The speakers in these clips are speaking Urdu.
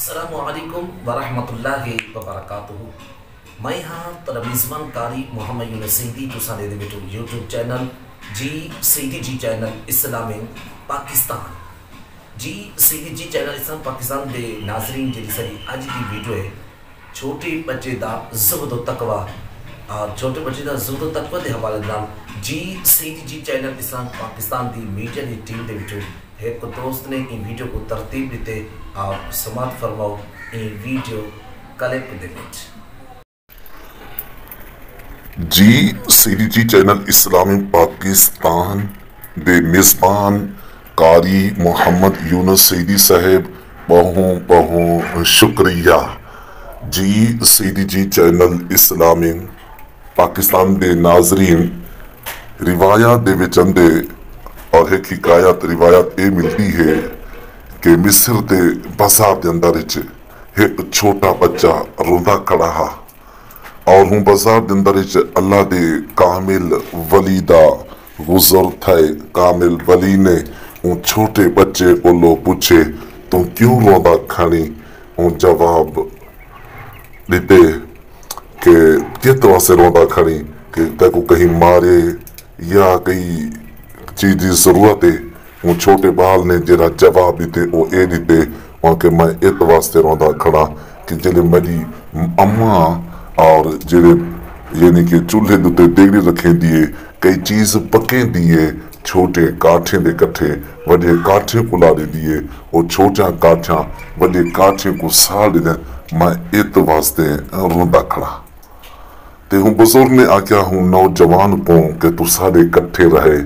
السلام علیکم ورحمۃ اللہ وبرکاتہ. میں ہاں تر میزبان کاری محمد یونس سیدی تو سانے دے بیٹو یوٹیوب چینل جی سیدی جی چینل اسلام پاکستان. جی سیدی جی چینل اسلام پاکستان دے ناظرین جی ساری اج دی ویڈیو ہے چھوٹے بچے دا زہد و تقوی اور چھوٹے بچے دا زہد و تقوی دے حوالے نال جی سیدی جی چینل اسلام پاکستان دی میڈیا دی ٹیم دے وچوں ایک دوست نے ان ویڈیو کو ترتیب دیتے آپ سماعت فرماؤ ان ویڈیو کلپ دے وچ. جی سیدی جی چینل اسلامی پاکستان دے میزبان قاری محمد یونس سیدی صاحب بہوں شکریہ. جی سیدی جی چینل اسلامی پاکستان دے ناظرین روایات دے وچندے اور ایک روایت اے ملتی ہے کہ مصر دے بازار دے اندر ایک چھوٹا بچہ روندا کھڑا ہا اور ہوں بازار دے اندر اللہ دے کامل ولی دا گزر تھائے. کامل ولی نے ہوں چھوٹے بچے کو لو پوچھے تو کیوں روندا کھانی؟ ہوں جواب دیتے کہ کس واسطے روندا کھانی کہ تے کو کہیں مارے یا کہیں چیز دی ضرورت ہے. وہ چھوٹے بال نے جڑا جواب دیتے وہ اے دیتے وہاں کہ میں اس واسطے روندا کھڑا کہ جلے میری اماں اور جڑے یعنی کہ چولہے دوتے دیگڑی رکھیں دیئے کئی چیز پکیں دیئے چھوٹے کاٹھیں دے کٹھے وڈے کاٹھیں کو لا دے دیئے اور چھوٹا کاٹھاں وڈے کاٹھیں کو سال دے دیں میں اس واسطے روندا کھڑا. تے ہوں بزرگ نے آکیا ہوں نوجوان کو کہ تو سارے کٹھے رہے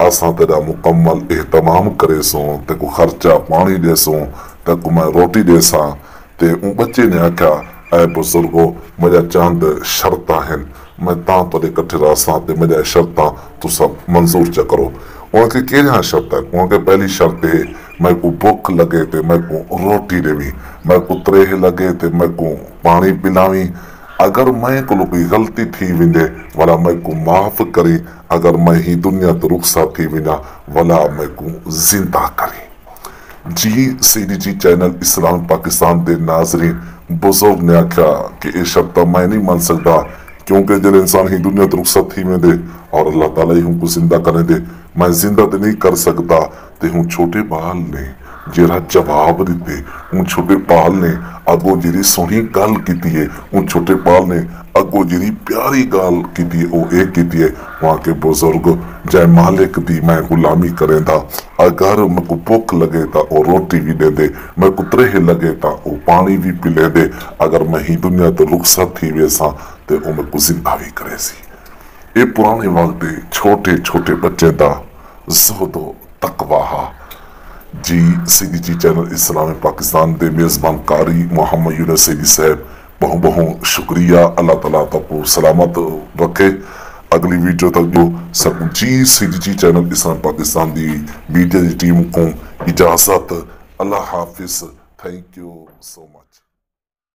آساں تیرا مکمل اہتمام کرے سوں تے کو خرچہ پانی دے سوں تے کو میں روٹی دے ساں. تے ان بچے نے آکھا اے بزرگو مجھے چاند شرطاں ہیں میں تاں تیرے کٹھے راساں تے مجھے شرطاں تو سب منظور چا کرو. وہاں کے کیڑیاں شرط ہے؟ وہاں کے پہلی شرط ہے میں کو بھوک لگے تے میں کو روٹی دے بھی میں کو تریہ لگے تے میں کو پانی پلاویں. اگر میں کو کوئی غلطی تھی ویندے والا میں کو معاف کری اگر میں ہی دنیا تو رخصت تھی وینا والا میں کو زندہ کری. جی سیدی جی چینل اسلام پاکستان دے ناظرین بزرگ نے آکھا کہ یہ شرط میں نہیں مان سکتا کیونکہ جب انسان ہی دنیا تو رخصت تھی میں دے اور اللہ تعالیٰ ہی ہم کو زندہ کرنے دے میں زندہ تے نہیں کر سکتا. تے ہوں چھوٹے بال نے جیرا جواب دیتے ان چھوٹے پال نے اگو جیری سونی گال کیتی ہے ان چھوٹے پال نے اگو جیری پیاری گال کیتی ہے وہ ایک کیتی ہے وہاں کے بزرگ جائے مالک دی میں غلامی کریں دا اگر میں کو بھوک لگے تا وہ روٹی بھی دے دے میں کو ترہ لگے تا وہ پانی بھی پلے دے اگر میں ہی دنیا تو رخصت تھی ویسا تے وہ میں کو زندہ بھی کرے سی. یہ پرانے وقت چھوٹے چھوٹے بچے دا زہد و تقوی ہا. جی سیدی جی چینل اسلامی پاکستان دے میزبان قاری محمد یونس سیدی صاحب بہوں شکریہ. اللہ تعالیٰ تک کو سلامت رکھے. اگلی ویڈیو تک جو سب جی سیدی جی چینل اسلام پاکستان دی میڈیا دی ٹیم کو اجازت. اللہ حافظ. Thank you so much.